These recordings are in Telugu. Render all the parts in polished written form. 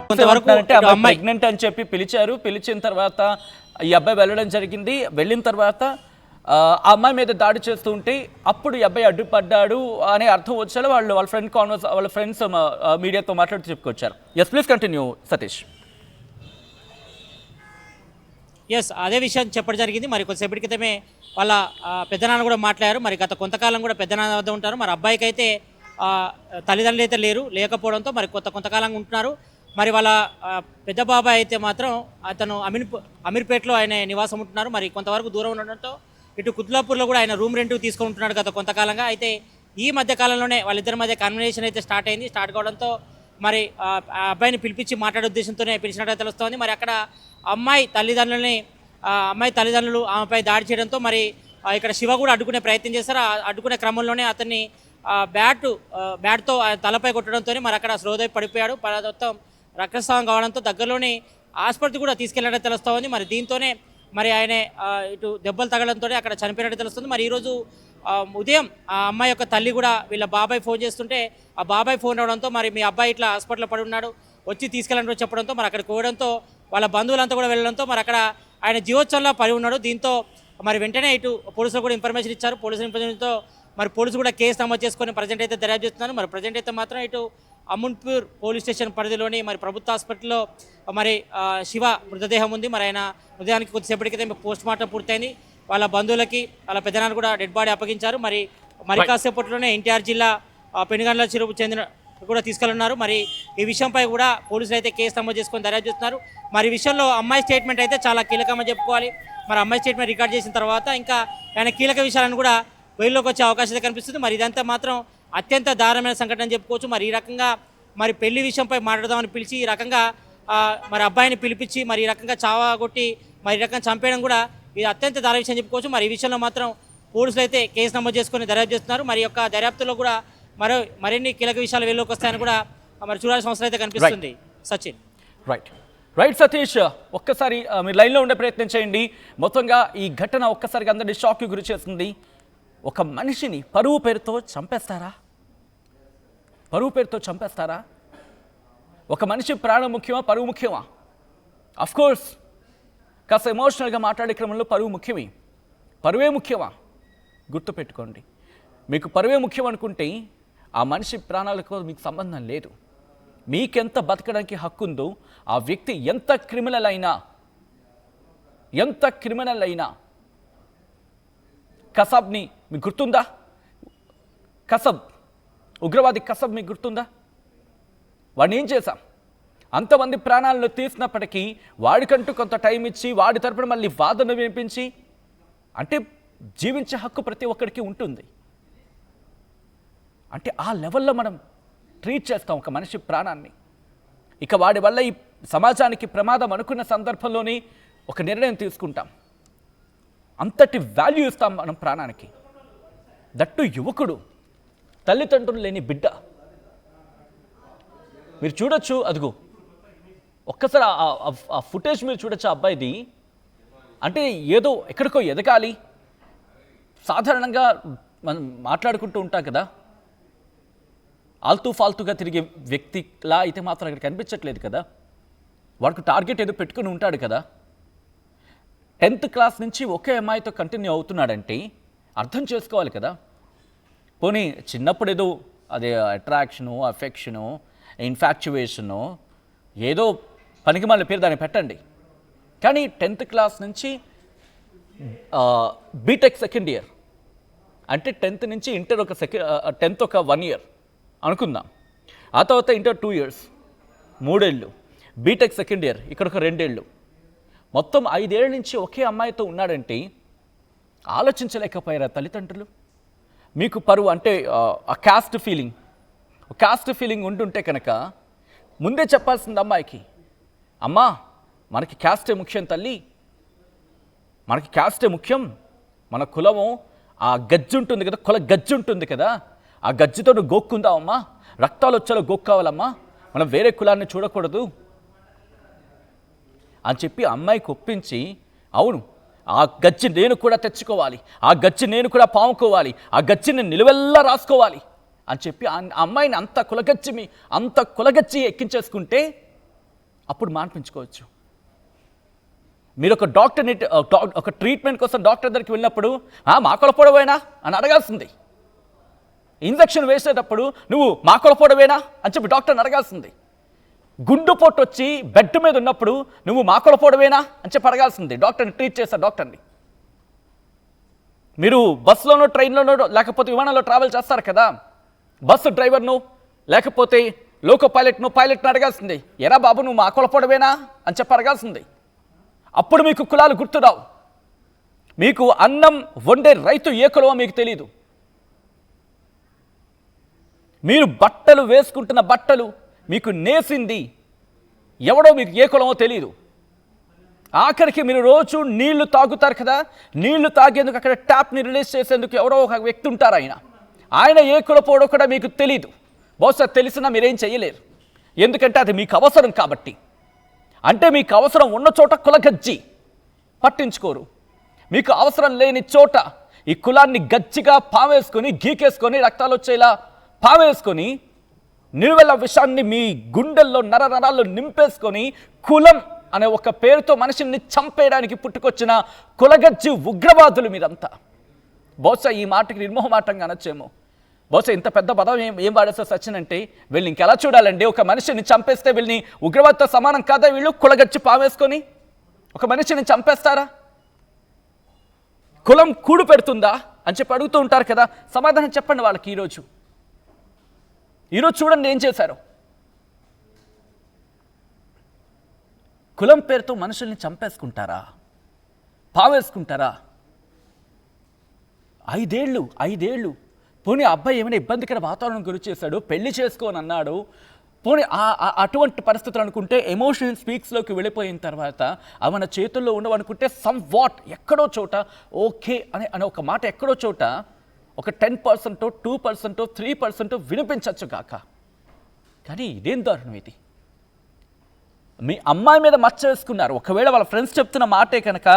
కొంతవరకు అంటే అమ్మాయి ప్రెగ్నెంట్ అని చెప్పి పిలిచారు. పిలిచిన తర్వాత ఈ అబ్బాయి వెళ్ళడం జరిగింది. వెళ్ళిన తర్వాత ఆ అమ్మాయి మీద దాడి చేస్తూ ఉంటే అప్పుడు ఈ అబ్బాయి అడ్డుపడ్డాడు అనే అర్థం వచ్చాడు. వాళ్ళ ఫ్రెండ్స్ మీడియాతో మాట్లాడుతూ చెప్పుకొచ్చారు. Yes please continue Satish. Yes అదే విషయం చెప్పడం జరిగింది. మరి కొద్దిసేపటి క్రితమే వాళ్ళ పెద్దనాన్న కూడా మాట్లాడారు. మరి గత కొంతకాలం కూడా పెద్దనాన్న వద్ద ఉంటారు. మరి అబ్బాయికి అయితే తల్లిదండ్రులు అయితే లేకపోవడంతో మరి కొంతకాలంగా ఉంటున్నారు. మరి వాళ్ళ పెద్ద బాబాయ్ అయితే మాత్రం అతను అమీర్పేటలో ఆయన నివాసం ఉంటున్నారు. మరి కొంతవరకు దూరం ఉండడంతో ఇటు కుత్లాపూర్లో కూడా ఆయన రూమ్ రెంట్కి తీసుకుంటున్నాడు గత కొంతకాలంగా. అయితే ఈ మధ్య కాలంలోనే వాళ్ళిద్దరి మధ్య కన్వర్సేషన్ అయితే స్టార్ట్ అయింది. స్టార్ట్ కావడంతో మరి ఆ అబ్బాయిని పిలిపించి మాట్లాడే ఉద్దేశంతోనే పిలిచినట్టు తెలుస్తోంది. మరి అక్కడ అమ్మాయి తల్లిదండ్రులు ఆమెపై దాడి చేయడంతో మరి ఇక్కడ శివ కూడా అడ్డుకునే ప్రయత్నం చేశారు. అడ్డుకునే క్రమంలోనే అతన్ని బ్యాట్తో తలపై కొట్టడంతో మరి అక్కడ శ్రోదై పడిపోయాడు. మొత్తం రక్తస్రావం కావడంతో దగ్గరలోని ఆసుపత్రి కూడా తీసుకెళ్లడం తెలుస్తోంది. మరి దీంతోనే మరి ఆయన ఇటు దెబ్బలు తగలడంతో అక్కడ చనిపోయినట్టు తెలుస్తుంది. మరి ఈరోజు ఉదయం ఆ అమ్మాయి యొక్క తల్లి కూడా వీళ్ళ బాబాయ్ ఫోన్ చేస్తుంటే ఆ బాబాయ్ ఫోన్ రావడంతో మరి మీ అబ్బాయి ఇట్లా హాస్పిటల్లో పడి ఉన్నాడు వచ్చి తీసుకెళ్ళండి చెప్పడంతో మరి అక్కడికి పోవడంతో వాళ్ళ బంధువులంతా కూడా వెళ్ళడంతో మరి అక్కడ ఆయన జీవోత్సవంలో పడి ఉన్నాడు. దీంతో మరి వెంటనే ఇటు పోలీసులు కూడా ఇన్ఫర్మేషన్ ఇచ్చారు. పోలీసుల ఇన్ఫర్మేషన్తో మరి పోలీసులు కూడా కేసు నమోదు చేసుకొని ప్రజెంట్ అయితే దర్యాప్తు చేస్తున్నారు. మరి ప్రజెంట్ అయితే మాత్రం ఇటు అమన్పూర్ పోలీస్ స్టేషన్ పరిధిలోని మరి ప్రభుత్వ హాస్పిటల్లో మరి శివ మృతదేహం ఉంది. మరి ఆయన మృతదేహానికి కొద్దిసేపటి క్రితం పోస్ట్ మార్టం పూర్తయింది. వాళ్ళ బంధువులకి వాళ్ళ పెద్దనాన్న కూడా డెడ్ బాడీ అప్పగించారు. మరి కాసేపట్లోనే ఎన్టీఆర్ జిల్లా పెనుగండ్ల చెరువు చెందిన కూడా తీసుకెళ్తున్నారు. మరి ఈ విషయంపై కూడా పోలీసులు అయితే కేసు నమోదు చేసుకొని దర్యాప్తు చేస్తున్నారు. మరి ఈ విషయంలో అమ్మాయి స్టేట్మెంట్ అయితే చాలా కీలకమని చెప్పుకోవాలి. మరి అమ్మాయి స్టేట్మెంట్ రికార్డ్ చేసిన తర్వాత ఇంకా ఆయన కీలక విషయాలను కూడా వెలుగులోకి వచ్చే అవకాశం అయితే కనిపిస్తుంది. మరి ఇదంతా మాత్రం అత్యంత దారుణమైన సంఘటన అని చెప్పుకోవచ్చు. మరి ఈ రకంగా మరి పెళ్లి విషయంపై మాట్లాడదామని పిలిచి ఈ రకంగా మరి అబ్బాయిని పిలిపించి మరి ఈ రకంగా చావగొట్టి మరి ఈ రకంగా చంపేయడం కూడా ఇది అత్యంత దారుణ విషయం చెప్పుకోవచ్చు. మరి ఈ విషయంలో మాత్రం పోలీసులు అయితే కేసు నమోదు చేసుకొని దర్యాప్తు చేస్తున్నారు. మరి యొక్క దర్యాప్తులో కూడా మరిన్ని కీలక విషయాలు వెలుగులోకి వస్తాయని కూడా మరి చూడాల్సిన అవసరం అయితే కనిపిస్తుంది. సచిన్ రైట్ సతీష్, ఒక్కసారి మీరు లైన్లో ఉండే ప్రయత్నం చేయండి. మొత్తంగా ఈ ఘటన ఒక్కసారిగా అందరినీ షాక్కి గురి చేస్తుంది. ఒక మనిషిని పరువు పేరుతో చంపేస్తారా? ఒక మనిషి ప్రాణం ముఖ్యమా, పరువు ముఖ్యమా? అఫ్కోర్స్ కాస్త ఎమోషనల్గా మాట్లాడే క్రమంలో పరువే ముఖ్యమా? గుర్తుపెట్టుకోండి, మీకు పరువే ముఖ్యం అనుకుంటే ఆ మనిషి ప్రాణాలకు మీకు సంబంధం లేదు. మీకెంత బతకడానికి హక్కు ఉందో ఆ వ్యక్తి ఎంత క్రిమినల్ అయినా కసబ్ని మీకు గుర్తుందా? ఉగ్రవాది కసబ్ మీకు గుర్తుందా? వాడిని ఏం చేశాం? అంతమంది ప్రాణాలను తీసినప్పటికీ వాడికంటూ కొంత టైం ఇచ్చి వాడి తరపున మళ్ళీ వాదన వినిపించి, అంటే జీవించే హక్కు ప్రతి ఒక్కరికి ఉంటుంది. అంటే ఆ లెవెల్లో మనం ట్రీట్ చేస్తాం ఒక మనిషి ప్రాణాన్ని. ఇక వాడి వల్ల ఈ సమాజానికి ప్రమాదం అనుకున్న సందర్భంలోనే ఒక నిర్ణయం తీసుకుంటాం. అంతటి వాల్యూ ఇస్తాం మనం ప్రాణానికి. దట్టు యువకుడు, తల్లిదండ్రులు లేని బిడ్డ. మీరు చూడొచ్చు, అదిగో ఒక్కసారి ఆ ఫుటేజ్ మీరు చూడొచ్చు. ఆ అబ్బాయిది అంటే ఏదో ఎక్కడికో ఎదగాలి. సాధారణంగా మనం మాట్లాడుకుంటూ ఉంటాం కదా, ఆల్తూ ఫాల్తుగా తిరిగే వ్యక్తిలా అయితే మాత్రం అక్కడ కనిపించట్లేదు కదా. వాడికి టార్గెట్ ఏదో పెట్టుకుని ఉంటాడు కదా. 10th క్లాస్ నుంచి ఒకే అమ్మాయితో కంటిన్యూ అవుతున్నాడంటే అర్థం చేసుకోవాలి కదా. పోనీ చిన్నప్పుడు ఏదో అదే అట్రాక్షను, అఫెక్షను, ఇన్ఫాక్చువేషను, ఏదో పనికి మళ్ళీ పేరు దాన్ని పెట్టండి. కానీ 10th క్లాస్ నుంచి బీటెక్ సెకండ్ ఇయర్ అంటే 10th నుంచి ఇంటర్ 10th ఒక 1 ఇయర్ అనుకుందాం. ఆ తర్వాత ఇంటర్ 2 ఇయర్స్ 3 ఏళ్ళు, బీటెక్ సెకండ్ ఇయర్ ఇక్కడ ఒక 2 ఏళ్ళు, మొత్తం 5 ఏళ్ళ నుంచి ఒకే అమ్మాయితో ఉన్నాడంటే ఆలోచించలేకపోయారా తల్లిదండ్రులు? మీకు పరువు అంటే ఆ క్యాస్ట్ ఫీలింగ్ ఉంటుంటే కనుక ముందే చెప్పాల్సింది అమ్మాయికి, అమ్మా మనకి క్యాస్టే ముఖ్యం తల్లి, మనకి క్యాస్టే ముఖ్యం, మన కులము ఆ గజ్జి ఉంటుంది కదా, కుల గజ్జి ఉంటుంది కదా, ఆ గజ్జితో నువ్వు గోక్కుందావమ్మా, రక్తాలు వచ్చేలా గోక్కావాలమ్మా, మనం వేరే కులాన్ని చూడకూడదు అని చెప్పి అమ్మాయికి ఒప్పించి, అవును ఆ గజ్జి నేను కూడా తెచ్చుకోవాలి, ఆ గజ్జి నేను కూడా పాముకోవాలి, ఆ గజ్జిని నిలువెల్లా రాసుకోవాలి అని చెప్పి ఆ అమ్మాయిని అంత కులగచ్చి ఎక్కించేసుకుంటే అప్పుడు మాన్పించుకోవచ్చు. మీరు ఒక డాక్టర్ని ఒక ట్రీట్మెంట్ కోసం డాక్టర్ దగ్గరికి వెళ్ళినప్పుడు మా కొలపొడవేనా అని అడగాల్సింది. ఇంజక్షన్ వేసేటప్పుడు నువ్వు మా కొలపొడవేనా అని చెప్పి డాక్టర్ని అడగాల్సింది. గుండు పొట్టు వచ్చి బెడ్ మీద ఉన్నప్పుడు నువ్వు మా కొలపొడవేనా అని చెప్పి అడగాల్సింది డాక్టర్ని, ట్రీట్ చేస్తారు డాక్టర్ని. మీరు బస్సులోనో ట్రైన్లోనో లేకపోతే విమానంలో ట్రావెల్ చేస్తారు కదా, బస్సు డ్రైవర్ను లేకపోతే లోకో పైలట్ను అడగాల్సింది, ఎరా బాబు నువ్వు మా కొలపొడవేనా అని చెప్పి అడగాల్సింది. అప్పుడు మీకు కులాలు గుర్తురావు. మీకు అన్నం వండే రైతు ఏ కులమో మీకు తెలీదు. మీరు బట్టలు వేసుకుంటున్న బట్టలు మీకు నేసింది ఎవడో మీకు ఏ కులమో తెలీదు. ఆఖరికి మీరు రోజు నీళ్లు తాగుతారు కదా, నీళ్లు తాగేందుకు అక్కడ ట్యాప్ని రిలీజ్ చేసేందుకు ఎవరో ఒక వ్యక్తి ఉంటారు. ఆయన ఏ కులపోడో కూడా మీకు తెలీదు. బహుశా తెలిసినా మీరేం చేయలేరు, ఎందుకంటే అది మీకు అవసరం కాబట్టి. అంటే మీకు అవసరం ఉన్న చోట కులగజ్జి పట్టించుకోరు, మీకు అవసరం లేని చోట ఈ కులాన్ని గజ్జిగా పావేసుకొని గీకేసుకొని రక్తాలు వచ్చేలా పావేసుకొని నిలువెల్ల విషాన్ని మీ గుండెల్లో నరాల్లో నింపేసుకొని కులం అనే ఒక పేరుతో మనిషిని చంపేయడానికి పుట్టుకొచ్చిన కులగజ్జి ఉగ్రవాదులు మీరంతా. బహుశా ఈ మాటకి నిర్మోహమాటంగా అనొచ్చేమో. బహుశా ఇంత పెద్ద పదం ఏం వాడేస్తారు సచిన్ అంటే, వీళ్ళు ఇంకెలా చూడాలండి? ఒక మనిషిని చంపేస్తే వీళ్ళని ఉగ్రవాదితో సమానం కాదా? వీళ్ళు కులగచ్చి పావేసుకొని ఒక మనిషిని చంపేస్తారా? కులం కూడు పెడుతుందా అని చెప్పి అడుగుతూ ఉంటారు కదా. సమాధానం చెప్పండి వాళ్ళకి. ఈరోజు చూడండి ఏం చేశారు. కులం పేరుతో మనుషుల్ని చంపేసుకుంటారా, పావేసుకుంటారా? 5 ఏళ్ళు పోనీ అబ్బాయి ఏమైనా ఇబ్బందికర వాతావరణం గురి చేశాడు, పెళ్లి చేసుకోని అన్నాడు, పోనీ అటువంటి పరిస్థితులు అనుకుంటే ఎమోషన్ స్పీక్స్లోకి వెళ్ళిపోయిన తర్వాత అవి మన చేతుల్లో ఉండవనుకుంటే సమ్ వాట్ ఎక్కడో చోట ఓకే అనే ఒక మాట ఎక్కడో చోట ఒక 10%, 2%, 3% వినిపించవచ్చు కాక. కానీ ఇదేం దారుణం ఇది? మీ అమ్మాయి మీద మచ్చ వేసుకున్నారు. ఒకవేళ వాళ్ళ ఫ్రెండ్స్ చెప్తున్న మాటే కనుక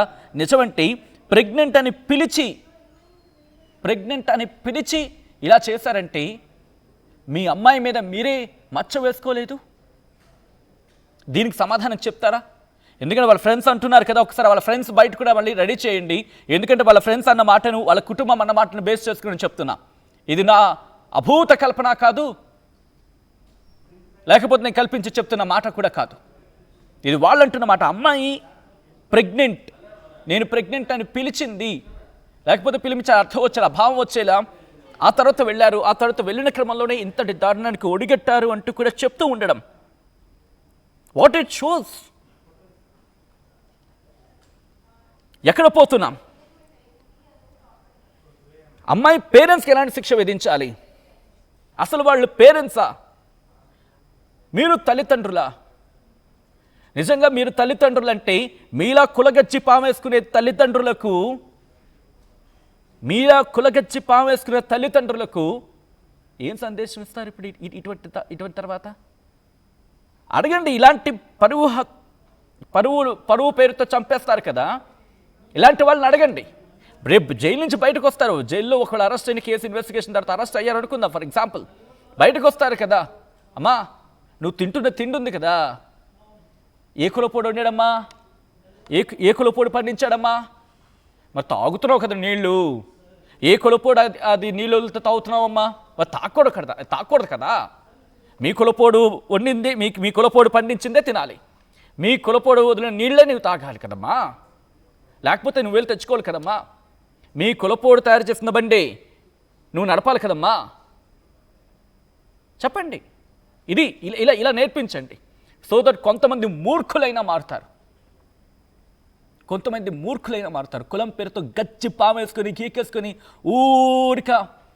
నిజమంటే ప్రెగ్నెంట్ అని పిలిచి ఇలా చేశారంటే మీ అమ్మాయి మీద మీరే మచ్చ వేసుకోలేదు. దీనికి సమాధానం చెప్తారా? ఎందుకంటే వాళ్ళ ఫ్రెండ్స్ అంటున్నారు కదా, ఒకసారి వాళ్ళ ఫ్రెండ్స్ బయట కూడా మళ్ళీ రెడీ చేయండి. ఎందుకంటే వాళ్ళ ఫ్రెండ్స్ అన్న మాటను, వాళ్ళ కుటుంబం అన్న మాటను బేస్ చేసుకుని చెప్తున్నా. ఇది నా అభూత కల్పన కాదు, లేకపోతే నేను కల్పించి చెప్తున్న మాట కూడా కాదు. ఇది వాళ్ళు అంటున్న మాట. అమ్మాయి ప్రెగ్నెంట్, నేను ప్రెగ్నెంట్ అని పిలిచింది, లేకపోతే పిలిపించే అర్థం వచ్చేలా భావం వచ్చేలా ఆ తర్వాత వెళ్ళారు. ఆ తర్వాత వెళ్ళిన క్రమంలోనే ఇంతటి దారుణానికి ఒడిగట్టారు అంటూ కూడా చెప్తూ ఉండడం, వాట్ ఇట్ షోస్. ఎక్కడ పోతున్నాం? అమ్మాయి పేరెంట్స్కి ఎలాంటి శిక్ష విధించాలి? అసలు వాళ్ళు పేరెంట్సా? మీరు తల్లిదండ్రులా? నిజంగా మీరు తల్లిదండ్రులు అంటే మీలా కులగచ్చి పామేసుకునే తల్లిదండ్రులకు ఏం సందేశం ఇస్తారు ఇప్పుడు ఇటువంటి తర్వాత? అడగండి. ఇలాంటి పరువు పేరుతో చంపేస్తారు కదా, ఇలాంటి వాళ్ళని అడగండి. రేపు జైలు నుంచి బయటకు వస్తారు. జైల్లో ఒకవేళ అరెస్ట్ అయిన కేసు ఇన్వెస్టిగేషన్ తర్వాత అరెస్ట్ అయ్యారు అనుకుందాం ఫర్ ఎగ్జాంపుల్. బయటకు వస్తారు కదా, అమ్మా నువ్వు తింటున్న తిండి ఉంది కదా, ఏ కులపోడు వండాడమ్మా, ఏ కులపోడు పండించాడమ్మా, మరి తాగుతున్నావు కదా నీళ్ళు, ఏ కులపోడు అది నీళ్ళతో తాగుతున్నావమ్మా, మరి తాకూడదు కదా. మీ కులపోడు వండింది, మీ కులపోడు పండించిందే తినాలి, మీ కులపోడు వదిలిన నీళ్ళే నువ్వు తాగాలి కదమ్మా, లేకపోతే నువ్వు వెళ్ళి తెచ్చుకోవాలి కదమ్మా. మీ కులపోడు తయారు చేసిన బండి నువ్వు నడపాలి కదమ్మా. చెప్పండి. ఇది ఇలా నేర్పించండి. సో దట్ కొంతమంది మూర్ఖులైనా మారుతారు. కులం పేరుతో గచ్చి పావేసుకొని గీకేసుకొని ఊరిక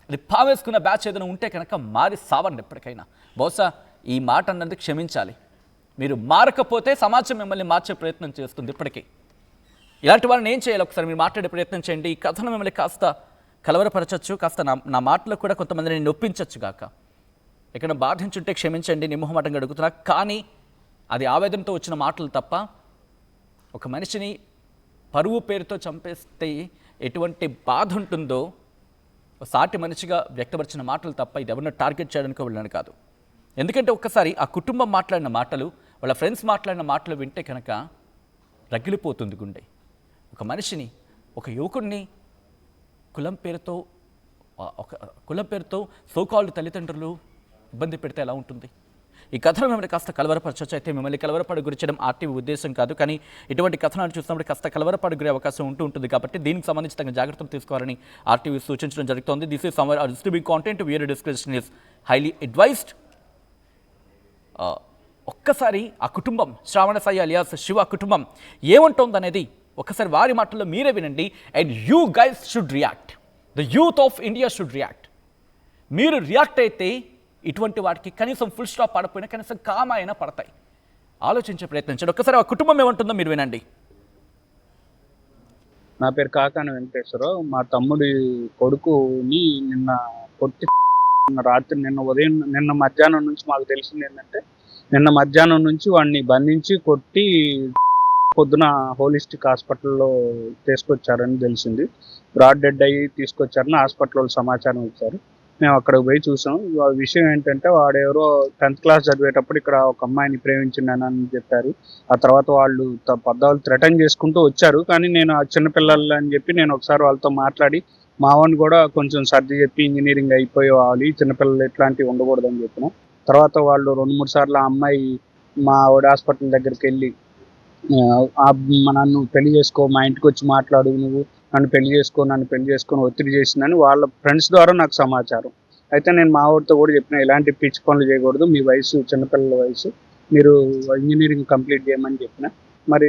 అది పావేసుకున్న బ్యాచ్ ఏదైనా ఉంటే కనుక మారి సావండి ఎప్పటికైనా. బహుశా ఈ మాట అన్నది క్షమించాలి. మీరు మారకపోతే సమాజం మిమ్మల్ని మార్చే ప్రయత్నం చేస్తుంది. ఇప్పటికీ ఇలాంటి వాళ్ళని ఏం చేయాలి ఒకసారి మీరు మాట్లాడే ప్రయత్నం చేయండి. ఈ కథను మిమ్మల్ని కాస్త కలవరపరచచ్చు, కాస్త నా మాటలు కూడా కొంతమందిని నొప్పించచ్చు గాక. ఎక్కడ బాధించుంటే క్షమించండి, నిమ్మహమాటంగా అడుగుతున్నా. కానీ అది ఆవేదనతో వచ్చిన మాటలు తప్ప, ఒక మనిషిని పరువు పేరుతో చంపేస్తే ఎటువంటి బాధ ఉంటుందో సాటి మనిషిగా వ్యక్తపరిచిన మాటలు తప్ప ఇది ఎవరిని టార్గెట్ చేయడానికి వెళ్ళాను కాదు. ఎందుకంటే ఒక్కసారి ఆ కుటుంబం మాట్లాడిన మాటలు వాళ్ళ ఫ్రెండ్స్ మాట్లాడిన మాటలు వింటే కనుక రగిలిపోతుంది గుండె. ఒక మనిషిని, ఒక యువకుడిని కులం పేరుతో సోకాల్డ్ తల్లిదండ్రులు ఇబ్బంది పెడితే ఎలా ఉంటుంది? ఈ కథనం మిమ్మల్ని కాస్త కలవరపరచవచ్చు. అయితే మిమ్మల్ని కలవరపాటు గురించడం ఆర్టీవీ ఉద్దేశం కాదు, కానీ ఇటువంటి కథనాలు చూసినప్పుడు కాస్త కలవరపాటు గురే అవకాశం ఉంటుంది కాబట్టి దీనికి సంబంధించి తగిన జాగ్రత్తలు తీసుకోవాలని ఆర్టీవీ సూచించడం జరుగుతోంది. This is distributing content, where description is highly advised. ఒక్కసారి ఆ కుటుంబం, శ్రావణ సాయి అలియాస్ శివ కుటుంబం ఏమంటోందనేది ఒక్కసారి వారి మాటల్లో మీరే వినండి. And you guys should react, the youth of India should react. మీరు రియాక్ట్ అయితే ఇటువంటి వాటికి కనీసం ఫుల్ స్టాప్ పడకపోయినా కనీసం కామ అయినా పడతాయి. ఆలోచించే ప్రయత్నించండి. ఒక్కసారి ఆ కుటుంబం ఏమంటుందో మీరు వినండి. నా పేరు కాకాని వెంకటేశ్వరరావు. మా తమ్ముడి కొడుకుని నిన్న కొట్టి రాత్రి నిన్న మధ్యాహ్నం నుంచి మాకు తెలిసింది ఏంటంటే, నిన్న మధ్యాహ్నం నుంచి వాడిని బంధించి కొట్టి పొద్దున హోలిస్టిక్ హాస్పిటల్లో తీసుకొచ్చారని తెలిసింది. బ్రాడ్ డెడ్ అయ్యి తీసుకొచ్చారని హాస్పిటల్లో సమాచారం ఇచ్చారు. మేము అక్కడికి పోయి చూసాం. విషయం ఏంటంటే, వాడెవరో 10th క్లాస్ చదివేటప్పుడు ఇక్కడ ఒక అమ్మాయిని ప్రేమించిందని చెప్పారు. ఆ తర్వాత వాళ్ళు పద్దాలు థ్రెటన్ చేసుకుంటూ వచ్చారు. కానీ నేను ఆ చిన్నపిల్లలు అని చెప్పి నేను ఒకసారి వాళ్ళతో మాట్లాడి, మా వాడిని కూడా కొంచెం సర్ది చెప్పి ఇంజనీరింగ్ అయిపోవాలి, చిన్నపిల్లలు ఇట్లాంటివి ఉండకూడదని చెప్పిన తర్వాత వాళ్ళు 2-3 సార్లు ఆ అమ్మాయి మా వాడి హాస్పిటల్ దగ్గరికి వెళ్ళి, నన్ను పెళ్లి చేసుకో, మా ఇంటికి వచ్చి మాట్లాడు, నువ్వు నన్ను పెళ్లి చేసుకొని ఒత్తిడి చేసిందని వాళ్ళ ఫ్రెండ్స్ ద్వారా నాకు సమాచారం. అయితే నేను మా వాడితో కూడా చెప్పిన, ఇలాంటి పిచ్చి పనులు చేయకూడదు, మీ వయసు చిన్నపిల్లల వయసు, మీరు ఇంజనీరింగ్ కంప్లీట్ చేయమని చెప్పిన. మరి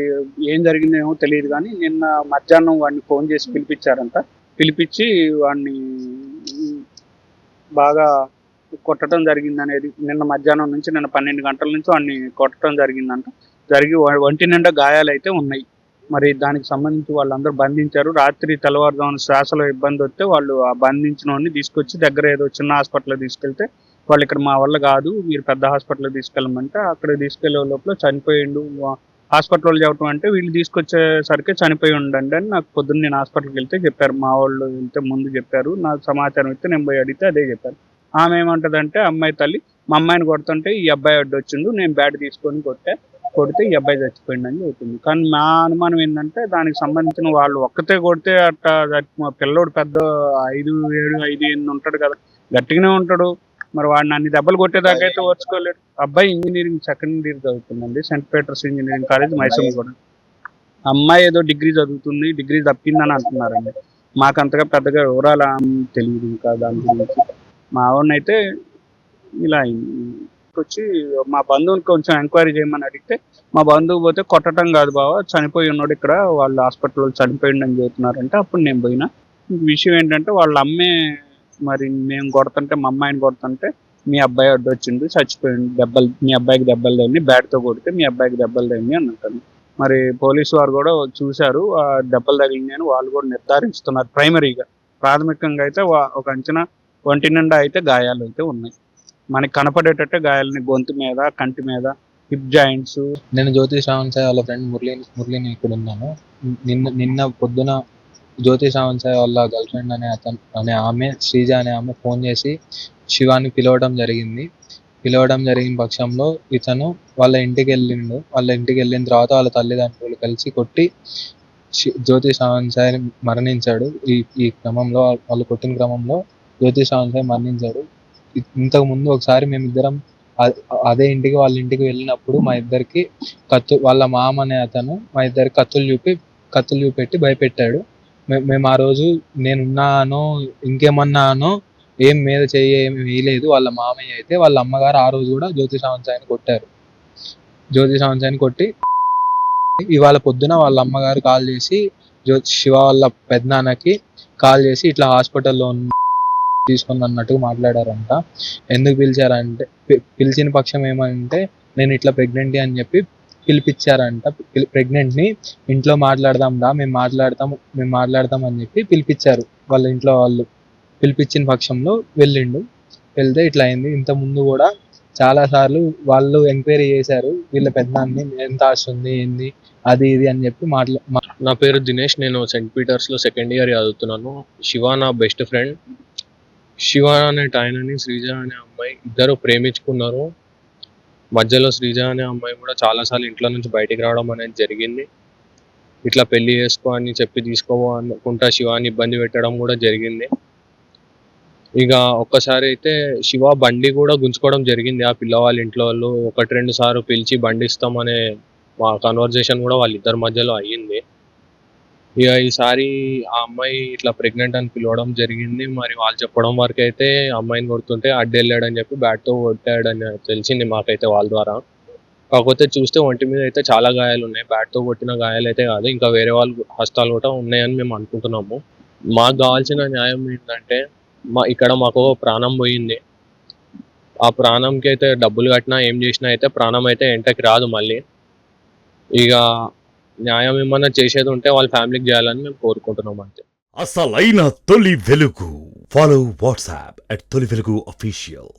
ఏం జరిగిందేమో తెలియదు, కానీ నిన్న మధ్యాహ్నం వాడిని ఫోన్ చేసి పిలిపించి వాడిని బాగా కొట్టడం జరిగింది అనేది, నిన్న మధ్యాహ్నం నుంచి నిన్న 12 గంటల నుంచి వాడిని కొట్టడం జరిగిందంట. ఒంటి నిండా గాయాలు అయితే ఉన్నాయి. మరి దానికి సంబంధించి వాళ్ళందరూ బంధించారు. రాత్రి తెల్లవారుజామున శ్వాసలో ఇబ్బంది వస్తే వాళ్ళు ఆ బంధించిన వాడిని తీసుకొచ్చి దగ్గర ఏదో చిన్న హాస్పిటల్కి తీసుకెళ్తే, వాళ్ళు ఇక్కడ మా వల్ల కాదు, మీరు పెద్ద హాస్పిటల్కి తీసుకెళ్ళమంటే అక్కడికి తీసుకెళ్లే లోపల చనిపోయిండు. హాస్పిటల్లో చెప్పడం అంటే వీళ్ళు తీసుకొచ్చేసరికి చనిపోయి ఉండండి అని నాకు పొద్దున్న నేను హాస్పిటల్కి వెళ్తే చెప్పారు. మా వాళ్ళు వెళ్తే ముందు చెప్పారు, నాకు సమాచారం ఇస్తే నేను పోయి అడిగితే అదే చెప్పారు. ఆమె ఏమంటదంటే, అమ్మాయి తల్లి, మా అమ్మాయిని కొడుతుంటే ఈ అబ్బాయి అడ్డొచ్చిండు, నేను బ్యాట్ తీసుకొని కొడితే ఈ అబ్బాయి చచ్చిపోయిండని చెబుతుంది. కానీ మా అనుమానం ఏంటంటే, దానికి సంబంధించిన వాళ్ళు ఒక్కతే కొడితే అట్లా మా పిల్లోడు పెద్ద 5-7-5-8 ఉంటాడు కదా, గట్టిగానే ఉంటాడు. మరి వాడిని అన్ని దెబ్బలు కొట్టేదాకైతే ఓర్చుకోలేడు. అబ్బాయి ఇంజనీరింగ్ సెకండ్ ఇయర్ చదువుతుందండి, Saint Peter's engineering college, Mysore కూడా. అమ్మాయి ఏదో డిగ్రీ చదువుతుంది, డిగ్రీ తప్పిందని అంటున్నారండి. మాకు అంతగా పెద్దగా వివరాలు తెలియదు ఇంకా దాని గురించి. మా వాడినైతే ఇలా వచ్చి మా బంధువుని కొంచెం ఎంక్వైరీ చేయమని అడిగితే, మా బంధువు పోతే కొట్టడం కాదు బావ, చనిపోయి ఉన్నాడు ఇక్కడ, వాళ్ళు హాస్పిటల్లో చనిపోయిండని చెబుతున్నారంటే అప్పుడు నేను పోయినా. విషయం ఏంటంటే, వాళ్ళ అమ్మే మరి మేము కొడుతుంటే, మా అమ్మాయిని కొడుతుంటే మీ అబ్బాయి అడ్డొచ్చిండు, చచ్చిపోయిండు, మీ అబ్బాయికి దెబ్బలు తగిలి, బ్యాట్తో కొడితే మీ అబ్బాయికి దెబ్బలు తగిలి అన్నట్టు. మరి పోలీసు వారు కూడా చూశారు, ఆ దెబ్బలు తగిలినాయని వాళ్ళు కూడా నిర్ధారిస్తున్నారు. ప్రాథమికంగా అయితే ఒక అంచనా ఒంటి నిండా అయితే గాయాలు అయితే ఉన్నాయి. మనకి కనపడేటట్టే గాయాలని గొంతు మీద, కంటి మీద, హిప్ జాయింట్స్. నేను జ్యోతి శ్రావణ్ సాయి వాళ్ళ ఫ్రెండ్ మురళిని ఇక్కడ ఉన్నాను. నిన్న పొద్దున జ్యోతి శ్రావణ్ సాయి వాళ్ళ గర్ల్ ఫ్రెండ్ అనే ఆమె, శ్రీజ అనే ఆమె ఫోన్ చేసి శివాని పిలవడం జరిగిన పక్షంలో ఇతను వాళ్ళ ఇంటికి వెళ్ళిండు. వాళ్ళ ఇంటికి వెళ్ళిన తర్వాత వాళ్ళ తల్లిదండ్రులు కలిసి కొట్టి జ్యోతి శ్రావణ్ సాయి మరణించాడు. ఈ క్రమంలో, వాళ్ళు కొట్టిన క్రమంలో జ్యోతి శ్రావణ్ సాయి మరణించాడు. ఇంతకు ముందు ఒకసారి మేమిద్దరం అదే ఇంటికి, వాళ్ళ ఇంటికి వెళ్ళినప్పుడు మా ఇద్దరికి వాళ్ళ మామ అనే అతను మా ఇద్దరికి కత్తులు చూపెట్టి భయపెట్టాడు. మేము ఆ రోజు నేనున్నానో ఇంకేమన్నానో ఏం మీద ఏమి వేయలేదు. వాళ్ళ మామయ్య అయితే వాళ్ళ అమ్మగారు ఆ రోజు కూడా జ్యోతి శ్రావణ్ సాయిని కొట్టారు. జ్యోతి శ్రావణ్ సాయిని కొట్టి ఇవాళ పొద్దున వాళ్ళ అమ్మగారు కాల్ చేసి శివ వాళ్ళ పెద్దనాన్నకి కాల్ చేసి ఇట్లా హాస్పిటల్లో తీసుకుంది అన్నట్టుగా మాట్లాడారంట. ఎందుకు పిలిచారంటే, పిలిచిన పక్షం ఏమంటే, నేను ఇట్లా ప్రెగ్నెంట్ అని చెప్పి పిలిపించారంట. ప్రెగ్నెంట్ని ఇంట్లో మాట్లాడదాం రా, మేము మాట్లాడతాం అని చెప్పి పిలిపించారు వాళ్ళ ఇంట్లో వాళ్ళు. పిలిపించిన పక్షంలో వెళ్తే ఇట్లా అయింది. ఇంత ముందు కూడా చాలా సార్లు వాళ్ళు ఎంక్వైరీ చేశారు వీళ్ళ పెద్దనాన్ని, ఎంత ఆస్తుంది ఏంది అది ఇది అని చెప్పి నా పేరు దినేష్, నేను సెయింట్ పీటర్స్లో సెకండ్ ఇయర్ చదువుతున్నాను. శివ నా బెస్ట్ ఫ్రెండ్. శివ అనే ఆయనని శ్రీజ అనే అమ్మాయి ఇద్దరు ప్రేమించుకున్నారు. మధ్యలో శ్రీజ అనే అమ్మాయి కూడా చాలాసార్లు ఇంట్లో నుంచి బయటికి రావడం అనేది జరిగింది. ఇట్లా పెళ్లి చేసుకో అని చెప్పి తీసుకోవో అనుకుంటా శివాని ఇబ్బంది పెట్టడం కూడా జరిగింది. ఇక ఒక్కసారి అయితే శివ బండి కూడా గుంజుకోవడం జరిగింది. ఆ పిల్లవాళ్ళ ఇంట్లో వాళ్ళు 1-2 సార్లు పిలిచి బండి ఇస్తామనే మా కన్వర్జేషన్ కూడా వాళ్ళిద్దరి మధ్యలో అయ్యింది. ఇక ఈసారి ఆ అమ్మాయి ఇట్లా ప్రెగ్నెంట్ అని పిలవడం జరిగింది. మరి వాళ్ళు చెప్పడం వరకు అయితే అమ్మాయిని కొడుతుంటే అడ్డెళ్ళాడని చెప్పి బ్యాట్తో కొట్టాడని తెలిసింది మాకైతే వాళ్ళ ద్వారా. కాకపోతే చూస్తే ఒంటి మీద అయితే చాలా గాయాలు ఉన్నాయి. బ్యాట్తో కొట్టిన గాయాలు అయితే కాదు, ఇంకా వేరే వాళ్ళు హస్తాలు కూడా ఉన్నాయని మేము అనుకుంటున్నాము. మాకు కావాల్సిన న్యాయం ఏంటంటే ఇక్కడ మాకు ప్రాణం పోయింది. ఆ ప్రాణంకి అయితే డబ్బులు కట్టినా ఏం చేసినా అయితే ప్రాణం అయితే ఎంటకి రాదు మళ్ళీ. ఇక న్యాయం ఏమన్నా చేసేది ఉంటే వాళ్ళ ఫ్యామిలీకి చేయాలని మేము కోరుకుంటున్నాం అంతే. అసలైన తొలి వెలుగు. ఫాలో వాట్సాప్ @తొలి వెలుగు official.